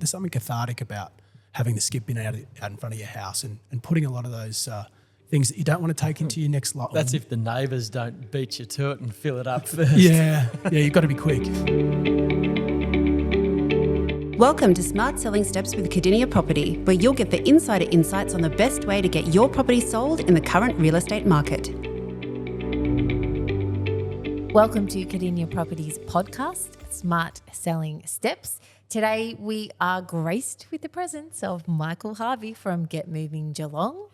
There's something cathartic about having the skip bin out in front of your house and putting a lot of those things that you don't want to take into your next lot. That's if the neighbours don't beat you to it and fill it up first. Yeah, you've got to be quick. Welcome to Smart Selling Steps with Cardinia Property, where you'll get the insider insights on the best way to get your property sold in the current real estate market. Welcome to Cardinia Property's podcast, Smart Selling Steps. Today we are graced with the presence of Michael Harvey from Get Moving Geelong,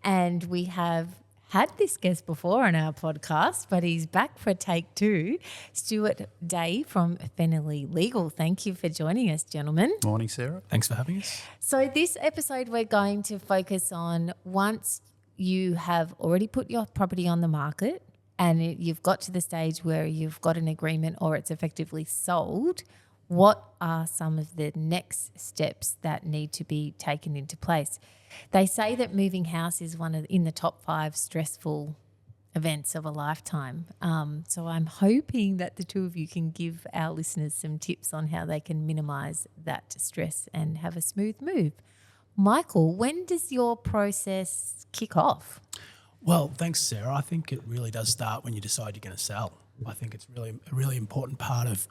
and we have had this guest before on our podcast, but he's back for take two. Stuart Day from Fennelly Legal. Thank you for joining us, gentlemen. Morning, Sarah. Thanks for having us. So this episode we're going to focus on once you have already put your property on the market and you've got to the stage where you've got an agreement or it's effectively sold, what are some of the next steps that need to be taken into place? They say that moving house is in the top 5 stressful events of a lifetime. So I'm hoping that the two of you can give our listeners some tips on how they can minimise that stress and have a smooth move. Michael, when does your process kick off? Well, thanks, Sarah. I think it really does start when you decide you're going to sell. I think it's a really important part of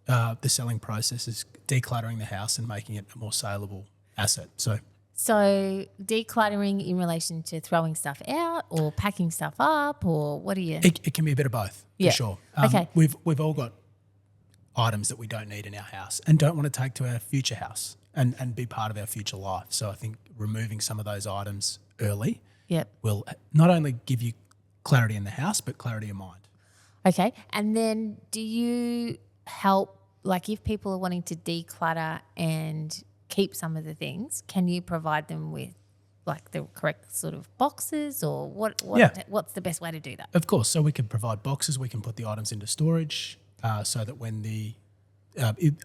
the selling process is decluttering the house and making it a more saleable asset. So decluttering in relation to throwing stuff out or packing stuff up, or what do you? It can be a bit of both, for sure. Okay. We've all got items that we don't need in our house and don't want to take to our future house and be part of our future life. So I think removing some of those items early will not only give you clarity in the house, but clarity of mind. Okay. And then do you help, like if people are wanting to declutter and keep some of the things, can you provide them with like the correct sort of boxes, or what's the best way to do that? Of course. So we can provide boxes. We can put the items into storage so that when the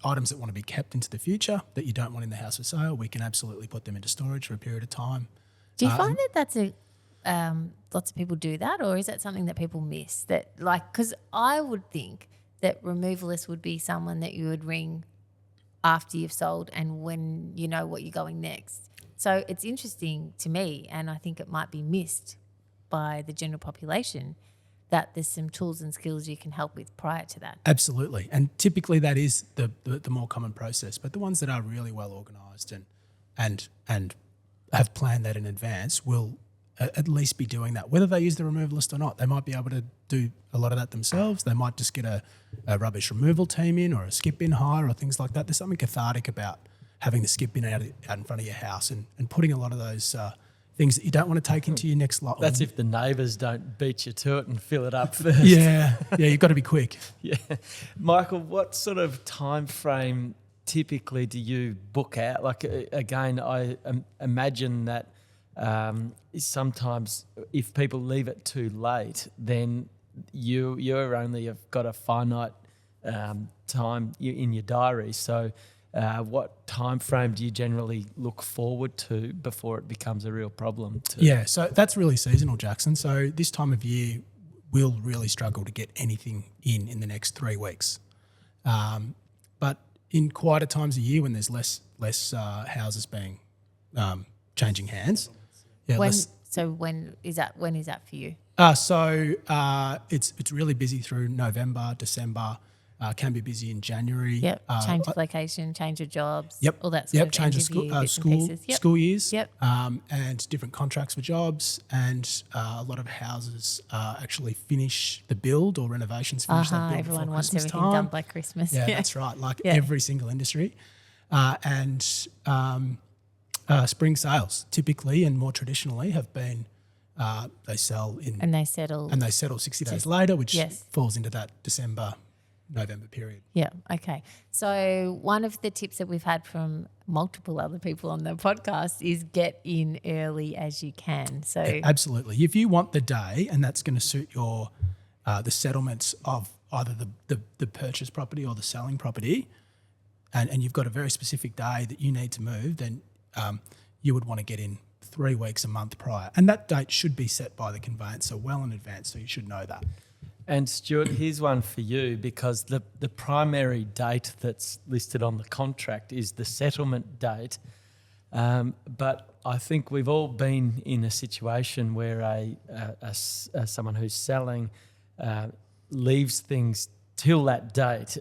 items that want to be kept into the future that you don't want in the house for sale, we can absolutely put them into storage for a period of time. Do you find that that's lots of people do that, or is that something that people miss? That because I would think that removalist would be someone that you would ring after you've sold and when you know what you're going next. So it's interesting to me, and I think it might be missed by the general population, that there's some tools and skills you can help with prior to that. Absolutely. And typically that is the more common process. But the ones that are really well organised and have planned that in advance will at least be doing that. Whether they use the removalist or not, they might be able to do a lot of that themselves. They might just get a rubbish removal team in, or a skip bin hire, or things like that. There's something cathartic about having the skip bin out in front of your house and putting a lot of those things that you don't want to take into your next lot. That's if the neighbours don't beat you to it and fill it up first. Yeah, you've got to be quick. Yeah. Michael, what sort of time frame typically do you book out? Like, again, I imagine that sometimes if people leave it too late, then you're only have got a finite time in your diary. So what time frame do you generally look forward to before it becomes a real problem? Yeah, so that's really seasonal, Jackson. So this time of year, we'll really struggle to get anything in the next 3 weeks. But in quieter times of year when there's less houses being changing hands. Yeah, when is that for you? It's really busy through November, December. Can be busy in January. Yep. Change of location, change of jobs. Yep. All that sort of change of school years. Yep. And different contracts for jobs, and a lot of houses actually finish the build or renovations finish that build everyone before wants Christmas everything time. done by Christmas. Yeah, that's right. Every single industry, and spring sales typically and more traditionally have been they sell in and they settle 60 days later, which falls into that December-November period. Yeah, okay. So one of the tips that we've had from multiple other people on the podcast is get in early as you can. So absolutely. If you want the day and that's going to suit your the settlements of either the purchase property or the selling property, and you've got a very specific day that you need to move, then you would want to get in 3 weeks, a month prior. And that date should be set by the conveyancer well in advance, so you should know that. And Stuart, here's one for you, because the primary date that's listed on the contract is the settlement date. But I think we've all been in a situation where someone who's selling leaves things till that date.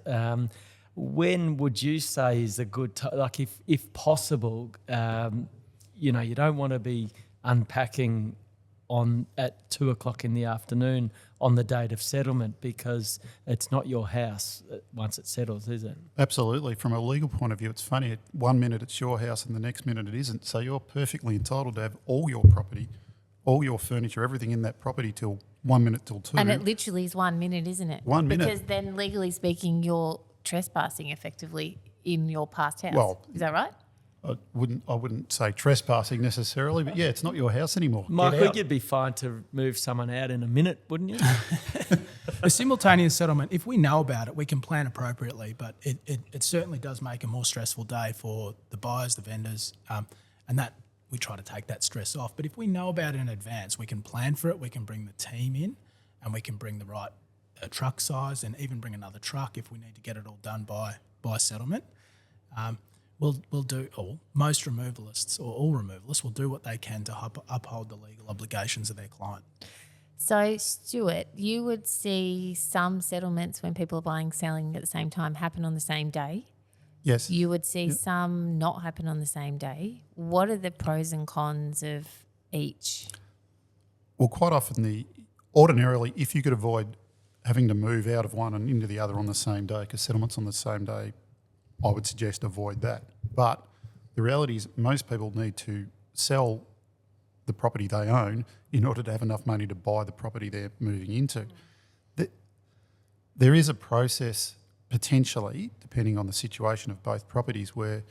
When would you say is a good time? Like, if possible, you don't want to be unpacking at 2:00 in the afternoon on the date of settlement, because it's not your house once it settles, is it? Absolutely. From a legal point of view, it's funny. 1 minute it's your house and the next minute it isn't. So you're perfectly entitled to have all your property, all your furniture, everything in that property till 1 minute till 2. And it literally is 1 minute, isn't it? 1 minute. Because then, legally speaking, you're trespassing effectively in your past house. Well, is that right? I wouldn't say trespassing necessarily, but yeah, it's not your house anymore. Michael, you'd be fine to move someone out in a minute, wouldn't you? A simultaneous settlement, if we know about it, we can plan appropriately, but it certainly does make a more stressful day for the buyers, the vendors, and that we try to take that stress off. But if we know about it in advance, we can plan for it, we can bring the team in, and we can bring the right truck size, and even bring another truck if we need to get it all done by settlement. We'll do, or most removalists, or all removalists, will do what they can to uphold the legal obligations of their client. So, Stuart, you would see some settlements when people are buying, selling at the same time happen on the same day. Yes. You would see some not happen on the same day. What are the pros and cons of each? Well, quite often ordinarily, if you could avoid having to move out of one and into the other on the same day, because settlement's on the same day, I would suggest avoid that. But the reality is most people need to sell the property they own in order to have enough money to buy the property they're moving into. There is a process potentially, depending on the situation of both properties, where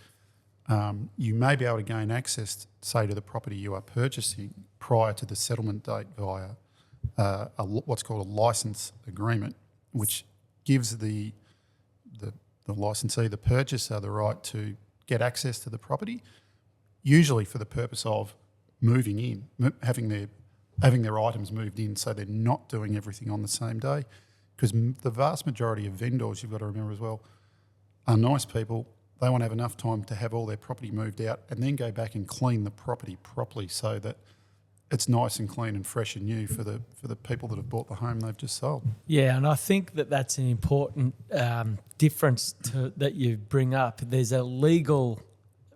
you may be able to gain access, say, to the property you are purchasing prior to the settlement date via what's called a license agreement, which gives the licensee, the purchaser, the right to get access to the property, usually for the purpose of moving in, having their items moved in, so they're not doing everything on the same day. Because the vast majority of vendors, you've got to remember as well, are nice people. They want to have enough time to have all their property moved out and then go back and clean the property properly so that it's nice and clean and fresh and new for the people that have bought the home they've just sold. Yeah, and I think that's an important difference that you bring up. There's a legal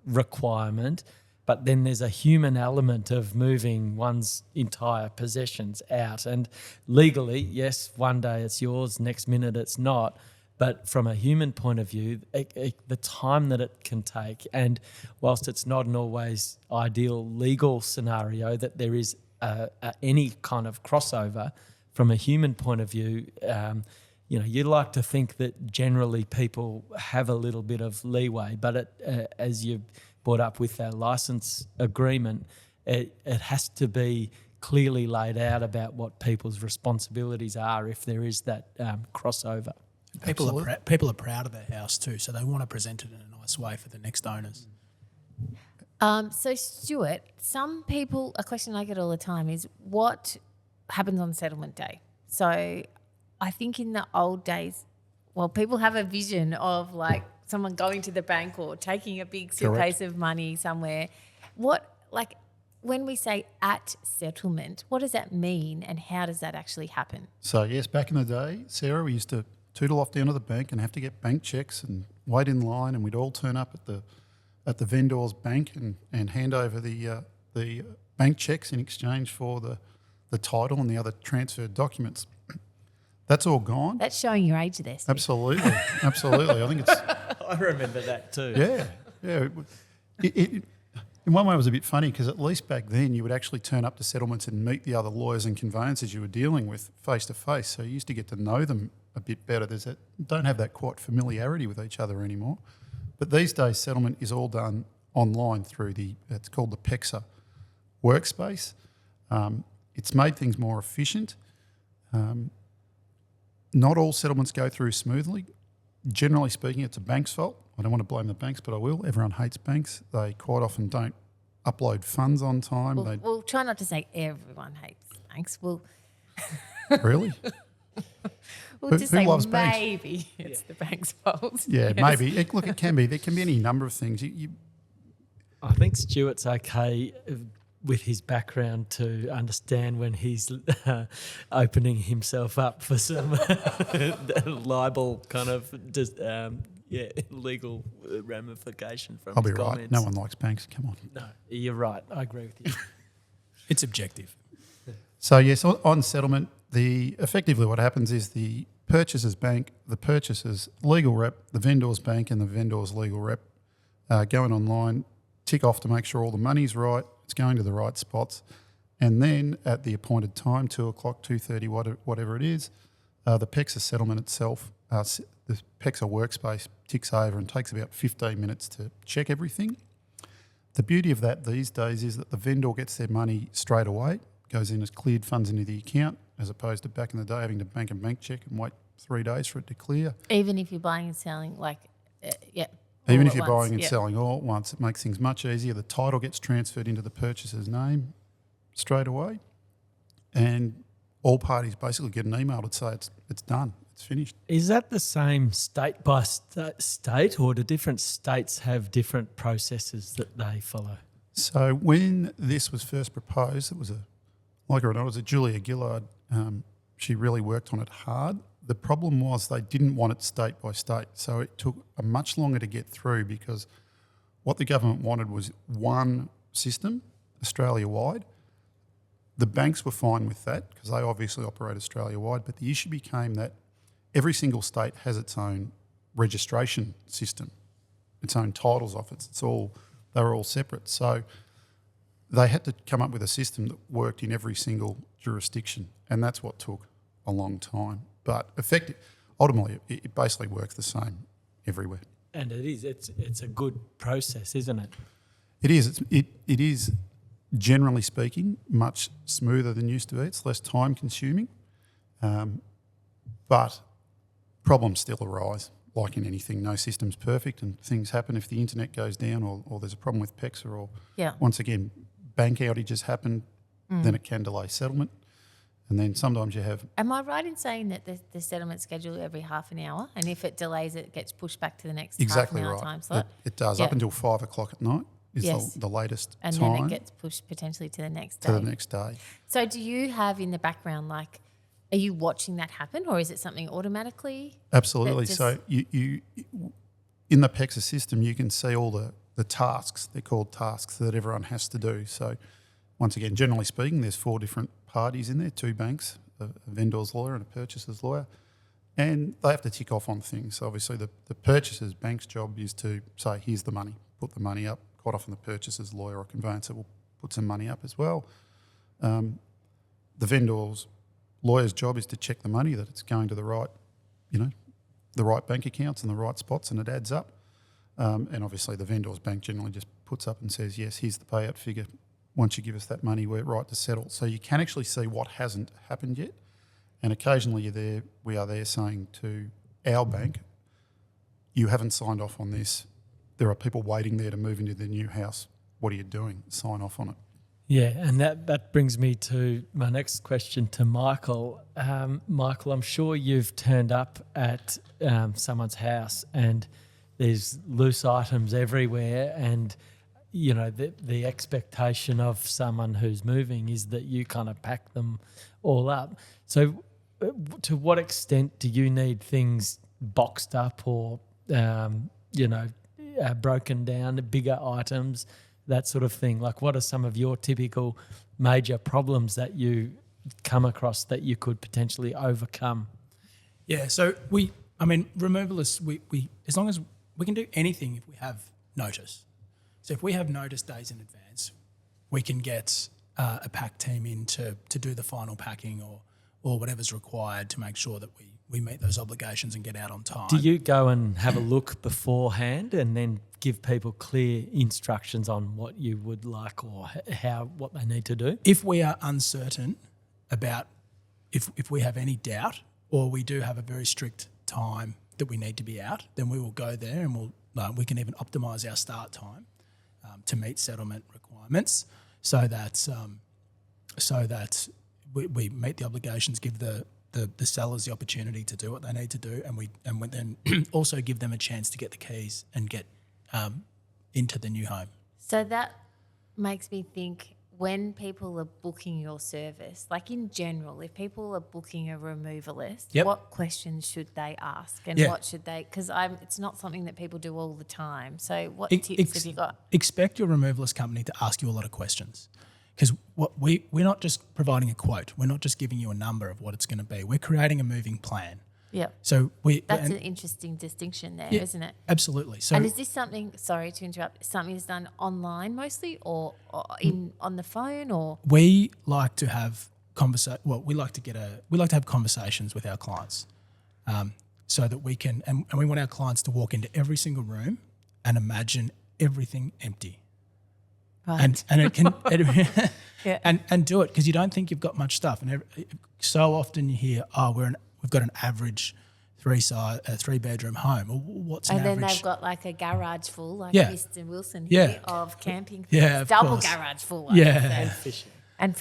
requirement, but then there's a human element of moving one's entire possessions out. And legally, yes, one day it's yours, next minute it's not. But from a human point of view, the time that it can take, and whilst it's not an always ideal legal scenario that there is any kind of crossover, from a human point of view, you'd like to think that generally people have a little bit of leeway. But as you brought up with our license agreement, it has to be clearly laid out about what people's responsibilities are if there is that crossover. People are proud of their house too, so they want to present it in a nice way for the next owners. So, Stuart, a question I get all the time is what happens on settlement day? So I think in the old days, people have a vision of like someone going to the bank or taking a big suitcase of money somewhere. When we say at settlement, what does that mean and how does that actually happen? So yes, back in the day, Sarah, we used to tootle off down to the bank and have to get bank checks and wait in line, and we'd all turn up at the vendor's bank and hand over the bank checks in exchange for the title and the other transferred documents. That's all gone. That's showing your age there, Steve. Absolutely, absolutely. I think it's. I remember that too. Yeah. In one way, it was a bit funny because at least back then you would actually turn up to settlements and meet the other lawyers and conveyancers you were dealing with face to face. So you used to get to know them a bit better. Don't have that quite familiarity with each other anymore. But these days, settlement is all done online through it's called the PEXA workspace. It's made things more efficient. Not all settlements go through smoothly. Generally speaking, it's a bank's fault. I don't want to blame the banks, but I will. Everyone hates banks. They quite often don't upload funds on time. We'll try not to say everyone hates banks. Really? We'll Who- just who say loves banks? maybe it's the bank's fault. Yeah, Yes. maybe. Look, it can be. There can be any number of things. I think Stuart's okay with his background to understand when he's opening himself up for some libel kind of legal ramification from I'll his be right. comments. No one likes banks. Come on. No, you're right. I agree with you. It's objective. So yes, on settlement, effectively what happens is the purchaser's bank, the purchaser's legal rep, the vendor's bank, and the vendor's legal rep going online, tick off to make sure all the money's right, it's going to the right spots, and then at the appointed time, 2:00, 2:30, whatever it is, the PEXA settlement itself, the PEXA workspace ticks over and takes about 15 minutes to check everything. The beauty of that these days is that the vendor gets their money straight away, goes in as cleared funds into the account, as opposed to back in the day having to bank a bank check and wait 3 days for it to clear. Even if you're buying and selling, Even all if at you're once, buying and selling all at once, it makes things much easier. The title gets transferred into the purchaser's name straight away, and all parties basically get an email to say it's done, it's finished. Is that the same state by state, or do different states have different processes that they follow? So when this was first proposed, it was like it or not, it was a Julia Gillard. She really worked on it hard. The problem was they didn't want it state by state, so it took a much longer to get through because what the government wanted was one system, Australia-wide. The banks were fine with that because they obviously operate Australia-wide, but the issue became that every single state has its own registration system, its own titles office. They were all separate. So they had to come up with a system that worked in every single jurisdiction, and that's what took a long time. But ultimately, it basically works the same everywhere. And it's a good process, isn't it? It is. It is, generally speaking, much smoother than used to be. It's less time consuming, but problems still arise. Like in anything, no system's perfect, and things happen. If the internet goes down, or there's a problem with PEXA, or once again, bank outages happen, then it can delay settlement. And then sometimes you have... Am I right in saying that the settlement's scheduled every half an hour, and if it delays, it gets pushed back to the next Exactly half an hour right. time slot? It does. Up until 5 o'clock at night is the latest and time. then it gets pushed potentially to the next day. To the next day. So do you have in the background, are you watching that happen, or is it something automatically? Absolutely. So you in the PEXA system, you can see all the tasks, they're called tasks, that everyone has to do. So once again, generally speaking, there's 4 different parties in there, 2 banks, a vendor's lawyer and a purchaser's lawyer, and they have to tick off on things. So obviously the purchaser's bank's job is to say, here's the money, put the money up. Quite often the purchaser's lawyer or conveyancer will put some money up as well. The vendor's lawyer's job is to check the money, that it's going to the right, the right bank accounts and the right spots, and it adds up. And obviously the vendor's bank generally just puts up and says, yes, here's the payout figure. Once you give us that money, we're right to settle. So you can actually see what hasn't happened yet. And occasionally we are there saying to our bank, you haven't signed off on this. There are people waiting there to move into their new house. What are you doing? Sign off on it. Yeah, and that brings me to my next question to Michael. Michael, I'm sure you've turned up at someone's house and there's loose items everywhere, and the expectation of someone who's moving is that you kind of pack them all up. So to what extent do you need things boxed up or, broken down, bigger items, that sort of thing? Like, what are some of your typical major problems that you come across that you could potentially overcome? Yeah, so removalists, we as long as we can do anything if we have notice. So if we have notice days in advance, we can get a pack team in to do the final packing or whatever's required to make sure that we meet those obligations and get out on time. Do you go and have a look beforehand and then give people clear instructions on what you would like or what they need to do? If we are uncertain about if we have any doubt, or we do have a very strict time that we need to be out, then we will go there and we can even optimise our start time to meet settlement requirements, so that we meet the obligations, give the the sellers the opportunity to do what they need to do, and we then also give them a chance to get the keys and get into the new home. So that makes me think, when people are booking your service, like in general, if people are booking a removalist, Yep. what questions should they ask, and Yeah. what should they? Because it's not something that people do all the time. So what Ex- tips have you got? Expect your removalist company to ask you a lot of questions, because we're not just providing a quote. We're not just giving you a number of what it's going to be. We're creating a moving plan. Yeah, So that's and- an interesting distinction there, Yeah. not it? absolutely. So And is this something? Sorry to interrupt. Something that's done online mostly, or on the phone, or we like to have we like to have conversations with our clients, so that we can and we want our clients to walk into every single room and imagine everything empty. right? And it can Yeah. and do it, because you don't think you've got much stuff, and so often you hear, we've got an average three bedroom home. Well, what's an And then average? they've got like a garage full, like Yeah. Mr. Wilson Yeah. here, of camping. Yeah, things. of Double course. garage full. Yeah. And fishing. And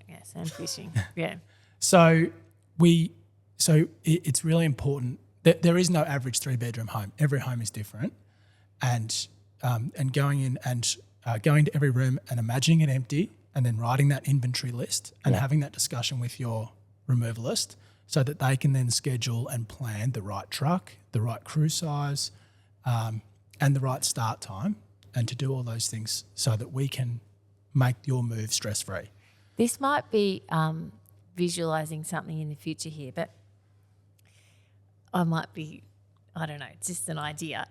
yes, and fishing. Yeah. So it's really important that there is no average 3-bedroom home. Every home is different, and going in and going to every room and imagining it empty, and then writing that inventory list and having that discussion with your removalist, so that they can then schedule and plan the right truck, the right crew size, and the right start time, and to do all those things so that we can make your move stress-free. This might be visualizing something in the future here, but I don't know, it's just an idea.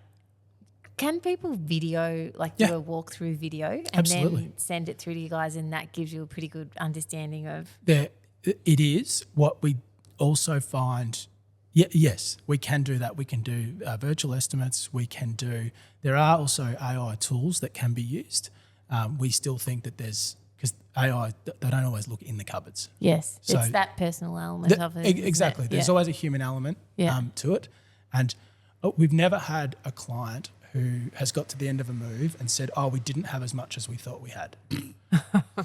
Can people video, like do Yeah. a walkthrough video and Absolutely. then send it through to you guys, and that gives you a pretty good understanding of... It is what we also find. Yes, we can do that. We can do virtual estimates. There are also AI tools that can be used. We still think that because AI, they don't always look in the cupboards. Yes, So it's that personal element of it. isn't it? Exactly. There's Yeah. always a human element Yeah. to it. And we've never had a client who has got to the end of a move and said, we didn't have as much as we thought we had.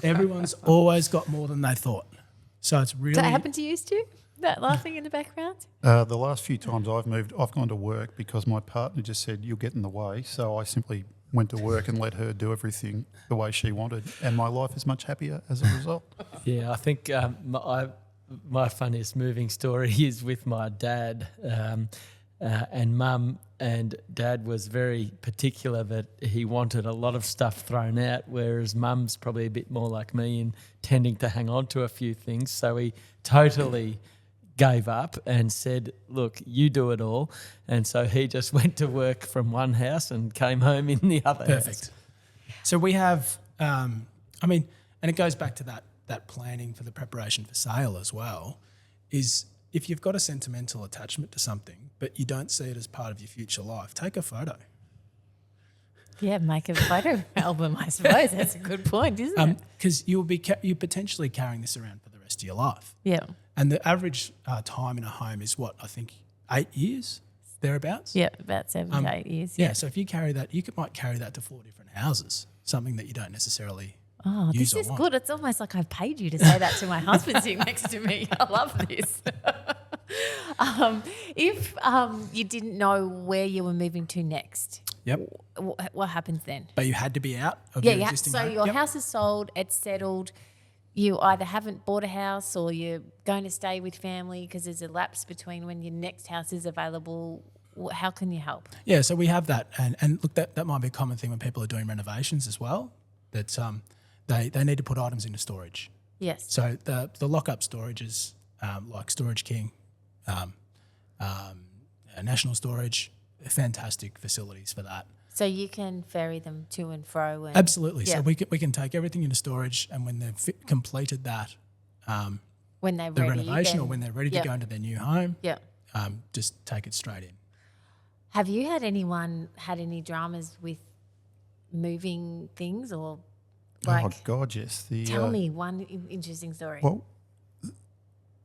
Everyone's always got more than they thought. So it's really... Does that happen to you, Stu? That laughing in the background? The last few times I've moved, I've gone to work because my partner just said, you'll get in the way. So I simply went to work and let her do everything the way she wanted. And my life is much happier as a result. Yeah, I think my funniest moving story is with my dad and mum. And Dad was very particular that he wanted a lot of stuff thrown out, whereas Mum's probably a bit more like me in tending to hang on to a few things. So he totally gave up and said, look, you do it all. And so he just went to work from one house and came home in the other Perfect. house. So we have, and it goes back to that planning for the preparation for sale as well, is if you've got a sentimental attachment to something, but you don't see it as part of your future life, take a photo. Yeah, make a photo album, I suppose. That's a good point, isn't it? Because you're potentially carrying this around for the rest of your life. Yeah. And the average time in a home is what, I think 8 years, thereabouts? Yeah, about 7 to 8 years. Yeah, so if you carry that, might carry that to 4 different houses, something that you don't necnecessily Oh, use this is or want. good. It's almost like I've paid you to say that to my husband sitting next to me. I love this. If you didn't know where you were moving to next, Yep. what happens then? But you had to be out of your existing So home. your Yep. house is sold, it's settled. You either haven't bought a house or you're going to stay with family because there's a lapse between when your next house is available. How can you help? Yeah, so we have that. And look, that might be a common thing when people are doing renovations as well, that they need to put items into storage. Yes. So the lock-up storage is like Storage King, National Storage, fantastic facilities for that. So you can ferry them to and fro. And Absolutely. Yeah. So we can take everything into storage, and when they've completed that, when they're the ready, renovation, then- or when they're ready Yep. to go into their new home, Yeah. just take it straight in. Have you had any dramas with moving things or like? Oh, God, yes. Tell me one interesting story. Well,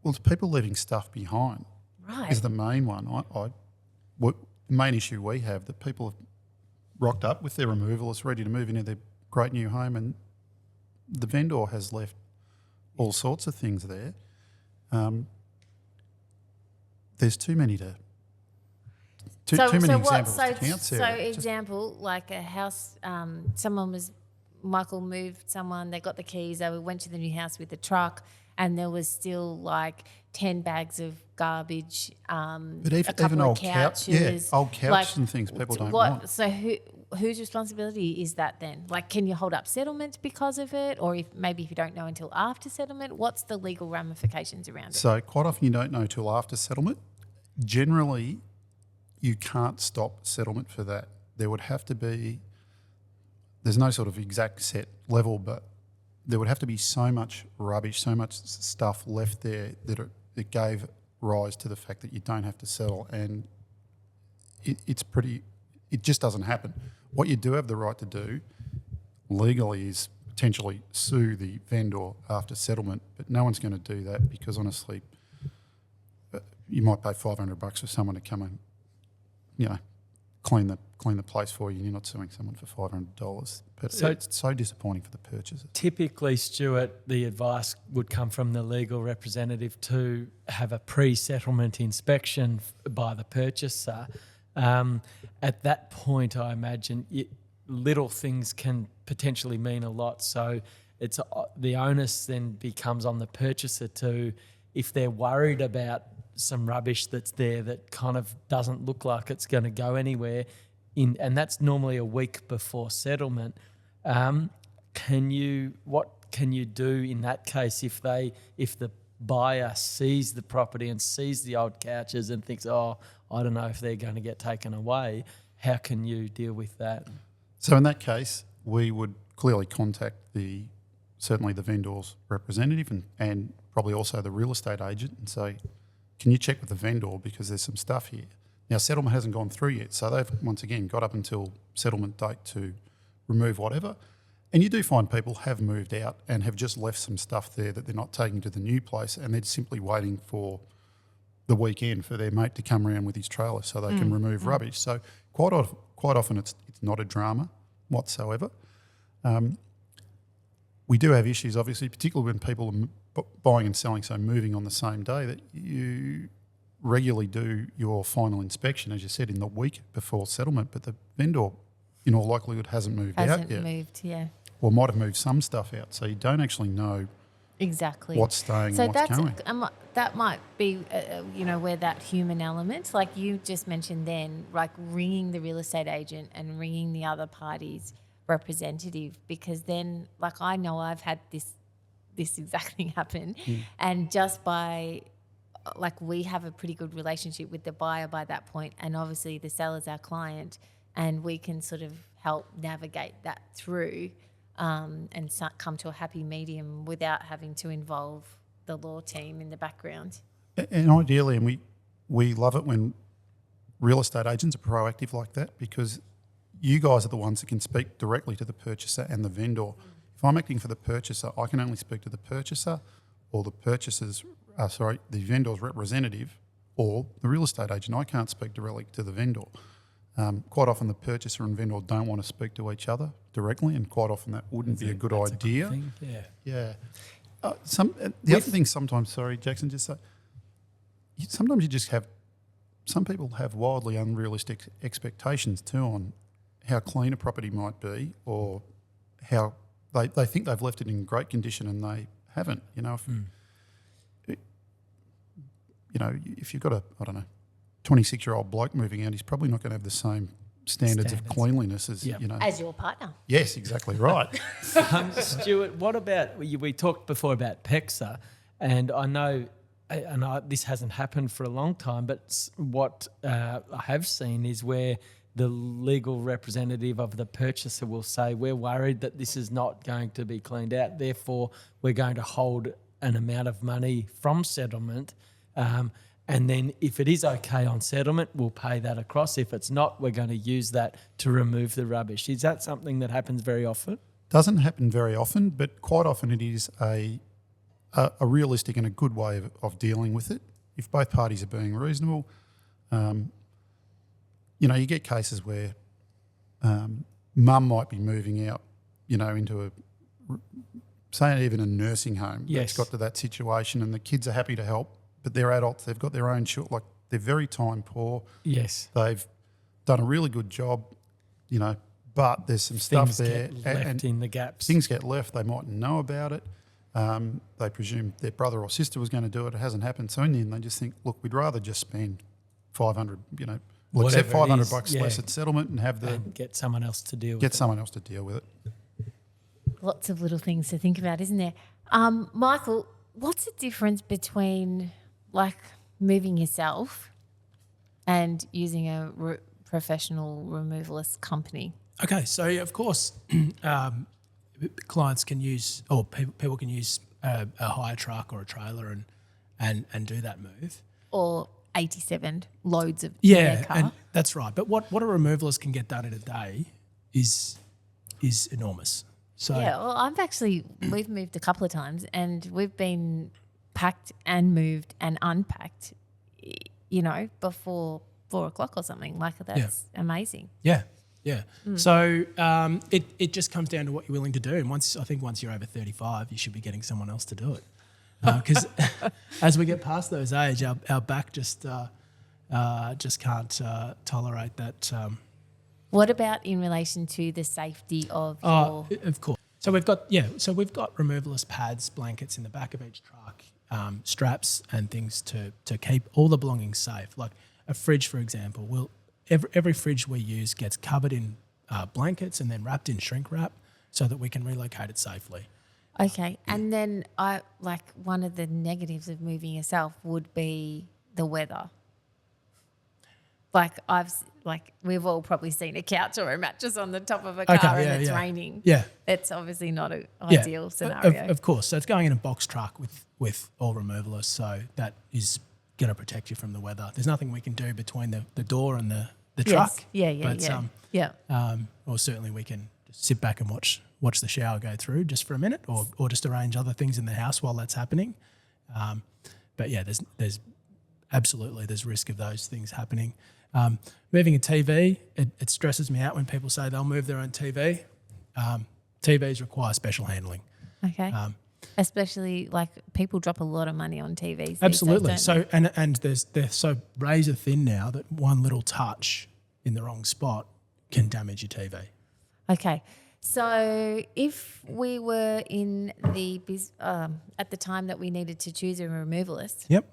it's people leaving stuff behind Right. is the main one. The main issue we have, that people have rocked up with their removalists ready to move into their great new home, and the vendor has left all sorts of things there. there's too many too many examples to count, So Sarah. example, like a house, Michael moved someone, they got the keys, they went to the new house with the truck, and there was still like 10 bags of garbage, But a couple even of old couches. old couches and things people don't want. So whose responsibility is that then? Like, can you hold up settlement because of it? Or if you don't know until after settlement, what's the legal ramifications around it? So quite often you don't know till after settlement. Generally, you can't stop settlement for that. There would have to be, there's no sort of exact set level, but there would have to be so much rubbish, so much stuff left there that it gave rise to the fact that you don't have to settle, and it just doesn't happen. What you do have the right to do legally is potentially sue the vendor after settlement, but no one's going to do that because honestly, you might pay $500 for someone to come and, clean the place for you, and you're not suing someone for $500. But it's so disappointing for the purchaser. Typically, Stuart, the advice would come from the legal representative to have a pre-settlement inspection by the purchaser. At that point, I imagine little things can potentially mean a lot. So it's the onus then becomes on the purchaser to, if they're worried about some rubbish that's there that kind of doesn't look like it's going to go anywhere, and that's normally a week before settlement. What can you do in that case if the buyer sees the property and sees the old couches and thinks, I don't know if they're going to get taken away? How can you deal with that? So in that case, we would clearly contact certainly the vendor's representative and probably also the real estate agent and say, can you check with the vendor because there's some stuff here. Now, settlement hasn't gone through yet, so they've, once again, got up until settlement date to remove whatever. And you do find people have moved out and have just left some stuff there that they're not taking to the new place, and they're simply waiting for the weekend for their mate to come around with his trailer so they can remove rubbish. So quite often it's not a drama whatsoever. We do have issues, obviously, particularly when people are buying and selling, so moving on the same day, that you regularly do your final inspection, as you said, in the week before settlement, but the vendor, in all likelihood, hasn't moved out yet. Or might have moved some stuff out, so you don't actually know exactly what's staying and what's going. That might be, where that human element, like you just mentioned then, like ringing the real estate agent and ringing the other party's representative, because then, like, I know I've had this exact thing happen, and just by, like, we have a pretty good relationship with the buyer by that point, and obviously the seller's our client, and we can sort of help navigate that through and come to a happy medium without having to involve the law team in the background. And ideally, and we love it when real estate agents are proactive like that, because you guys are the ones that can speak directly to the purchaser and the vendor. If I'm acting for the purchaser, I can only speak to the purchaser or the vendor's representative or the real estate agent. I can't speak directly to the vendor. Quite often the purchaser and vendor don't want to speak to each other directly, and quite often that wouldn't be a good idea. A good thing. Yeah. The other thing sometimes, sorry, Jackson, just say, sometimes you just have, some people have wildly unrealistic expectations too on how clean a property might be, or how they think they've left it in great condition and they haven't. If you've got a 26-year-old bloke moving out, he's probably not going to have the same standards of cleanliness as as your partner. Yes, exactly right. Stuart, what about, we talked before about PEXA, and I know, this hasn't happened for a long time, but what I have seen is where the legal representative of the purchaser will say, we're worried that this is not going to be cleaned out, therefore we're going to hold an amount of money from settlement, and then if it is okay on settlement, we'll pay that across. If it's not, we're going to use that to remove the rubbish. Is that something that happens very often? Doesn't happen very often, but quite often it is a realistic and a good way of dealing with it. If both parties are being reasonable, you get cases where mum might be moving out, into say even a nursing home. Yes. That's got to that situation, and the kids are happy to help, but they're adults. They've got their own They're very time poor. Yes. They've done a really good job, but there's some stuff there. Things get left in the gaps. Things get left. They mightn't know about it. They presume their brother or sister was going to do it. It hasn't happened. So in the end, they just think, look, we'd rather just spend 500, we'll accept Whatever it is, $500 yeah. less at settlement and have and get someone else to deal with get it. someone else to deal with it. Lots of little things to think about, isn't there? Michael, what's the difference between like moving yourself and using a professional removalist company? Okay, so of course, clients can use, or people can use a hire truck or a trailer and do that move. Or 87 loads of their car. And that's right. But what a removalist can get done in a day is enormous. So Yeah, well, we've moved a couple of times and we've been packed and moved and unpacked, before 4 o'clock or something. Like, that's amazing. Yeah. So it just comes down to what you're willing to do. And once you're over 35, you should be getting someone else to do it. Because as we get past those age, our back just can't tolerate that. What about in relation to the safety of your... Of course. So we've got removalist pads, blankets in the back of each truck, straps and things to keep all the belongings safe. Like a fridge, for example, every fridge we use gets covered in blankets and then wrapped in shrink wrap so that we can relocate it safely. Okay, and then one of the negatives of moving yourself would be the weather. We've all probably seen a couch or a mattress on the top of a car and it's raining. Yeah. It's obviously not an ideal scenario. Of course. So it's going in a box truck with all removalists, so that is going to protect you from the weather. There's nothing we can do between the door and the truck. Or certainly we can just sit back and watch the shower go through just for a minute, or just arrange other things in the house while that's happening. But yeah, there's absolutely risk of those things happening. Moving a TV, it stresses me out when people say they'll move their own TV. TVs require special handling. Okay. Especially people drop a lot of money on TVs. Absolutely. These days, So and they're so razor thin now that one little touch in the wrong spot can damage your TV. Okay. So if we were in at the time that we needed to choose a removalist, Yep.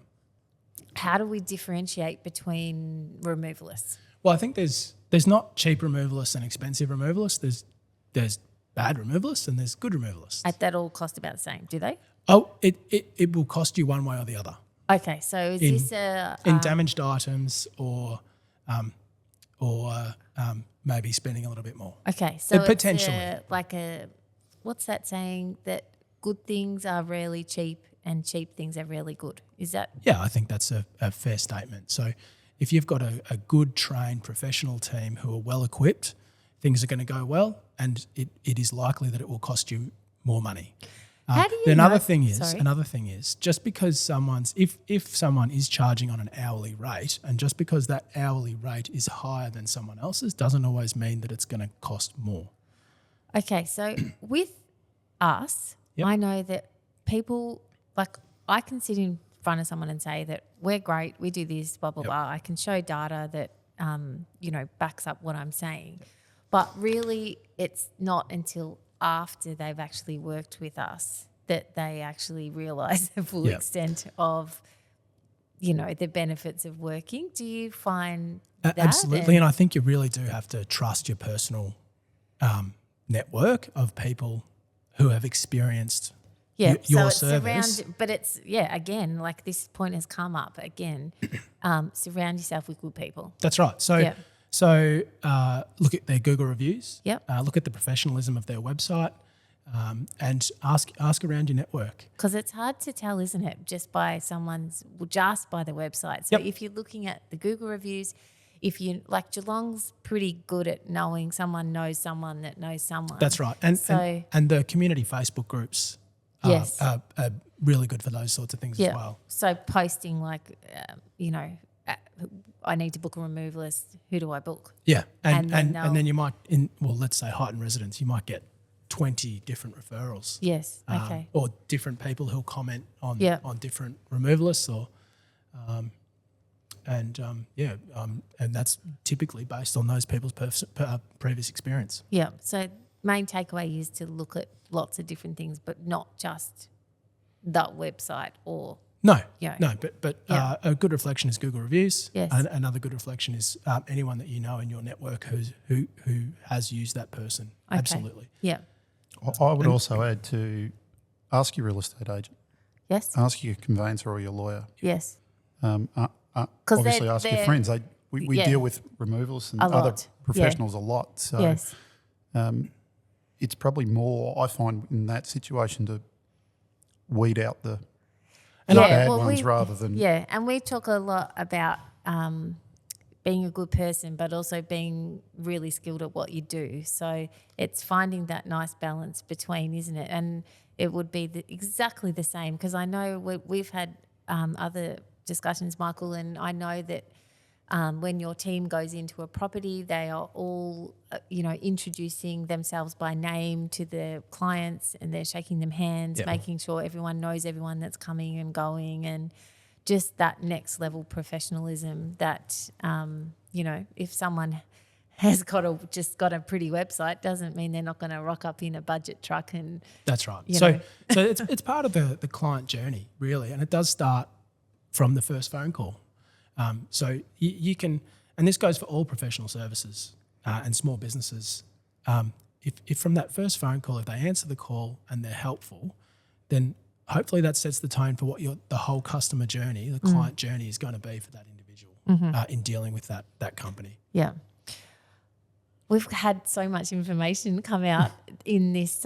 how do we differentiate between removalists? Well, I think there's not cheap removalists and expensive removalists. There's bad removalists and there's good removalists. That all cost about the same, do they? Oh, it will cost you one way or the other. Okay, so is this in damaged items or maybe spending a little bit more. Okay, so potentially it's what's that saying, that good things are rarely cheap and cheap things are rarely good? Is that? Yeah, I think that's a fair statement. So if you've got a good trained professional team who are well equipped, things are going to go well, and it is likely that it will cost you more money. How do you know? Another thing is just because if someone is charging on an hourly rate, and just because that hourly rate is higher than someone else's, doesn't always mean that it's going to cost more. Okay, so with us, Yep. I know that people, I can sit in front of someone and say that we're great, we do this, blah, blah, Yep. blah. I can show data that, backs up what I'm saying. But really, it's not until after they've actually worked with us that they actually realise the full Yep. extent of, the benefits of working. Do you find that? Absolutely, and I think you really do have to trust your personal network of people who have experienced your service. But it's, again, this point has come up again, surround yourself with good people. That's right. So, Yeah. so look at their Google reviews. Yep. Look at the professionalism of their website, and ask around your network. Because it's hard to tell, isn't it, just by the website. So Yep. if you're looking at the Google reviews, if you Geelong's pretty good at knowing someone knows someone that knows someone. That's right. And the community Facebook groups Yes. are really good for those sorts of things as well. So posting I need to book a removalist. Who do I book? Yeah, and And then then you might let's say Heighton residents, you might get 20 different referrals. Yes. Okay. Or different people who'll comment on Yeah. different removalists, and that's typically based on those people's previous experience. Yeah. So main takeaway is to look at lots of different things, but not just that website or No, Yeah. no, but Yeah. a good reflection is Google reviews. Yes. And another good reflection is anyone that you know in your network who has used that person. Okay. Absolutely. Yeah. I would also add to ask your real estate agent, Yes. ask your conveyancer or your lawyer. Yes. 'Cause they're- obviously ask your they're- friends. We yeah. deal with removalists and A other lot. professionals a lot. So Yes. it's probably more, I find, in that situation to weed out the bad ones rather than... Yeah, and we talk a lot about being a good person, but also being really skilled at what you do. So it's finding that nice balance between, isn't it? And it would be exactly the same, because I know we've had other discussions, Michael, and I know that when your team goes into a property, they are all, introducing themselves by name to the clients, and they're shaking them hands, making sure everyone knows everyone that's coming and going, and just that next level professionalism that, if someone has got a pretty website, doesn't mean they're not going to rock up in a budget truck and... That's right. you know. So it's part of the client journey, really, and it does start from the first phone call. So you can, and this goes for all professional services and small businesses. If from that first phone call, if they answer the call and they're helpful, then hopefully that sets the tone for what the whole customer journey, the client journey, is going to be for that individual in dealing with that company. Yeah. We've had so much information come out in this,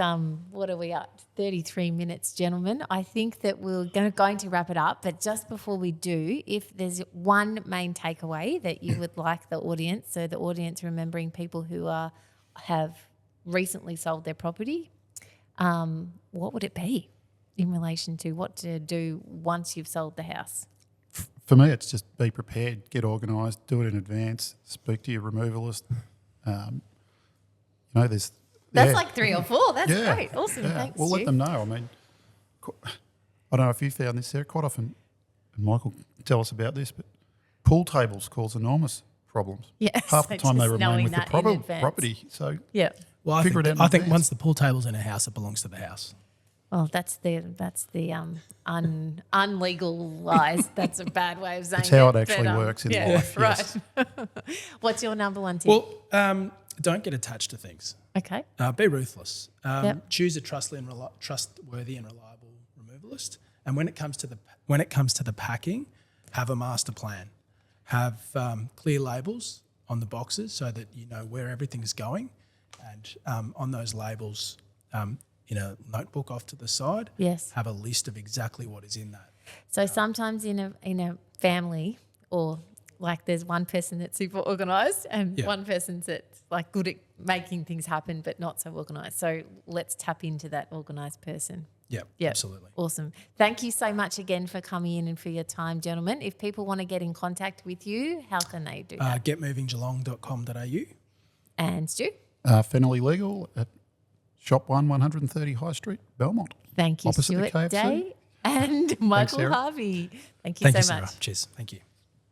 what are we at, 33 minutes, gentlemen. I think that we're going to wrap it up, but just before we do, if there's one main takeaway that you would like the audience, so the audience remembering people who have recently sold their property, what would it be in relation to what to do once you've sold the house? For me, it's just be prepared, get organised, do it in advance, speak to your removalist. There's... That's like 3 or 4. That's great. Awesome. Yeah. Thanks, Well, Stu. let them know. I mean, I don't know if you found this, Sarah, quite often, and Michael can tell us about this, but pool tables cause enormous problems. Yes, Half the so time they just remain knowing with the that in advance. property. So Yeah. Well, I Figure it out in think advance. once the pool table's in a house, it belongs to the house. Well, that's the unlegalized. That's a bad way of saying it's how it but, actually works in life. Yes. Right. What's your number one tip? Well, don't get attached to things. Okay. Be ruthless. Yep. Choose a trustworthy and reliable removalist. And when it comes to the packing, have a master plan. Have clear labels on the boxes so that you know where everything's going, and on those labels, in a notebook off to the side, Yes. have a list of exactly what is in that. So sometimes in a family, or like there's one person that's super organised and one person's that's like good at making things happen but not so organised. So let's tap into that organised person. Yeah, absolutely. Awesome. Thank you so much again for coming in and for your time, gentlemen. If people want to get in contact with you, how can they do that? Getmovinggeelong.com.au. And Stu? Fennelly Legal at Shop 1, 130 High Street, Belmont. Thank you, Opposite the Stuart KFC. Day and Michael Sarah. Harvey. Thank you Thank you, so Sarah. much. Cheers. Thank you.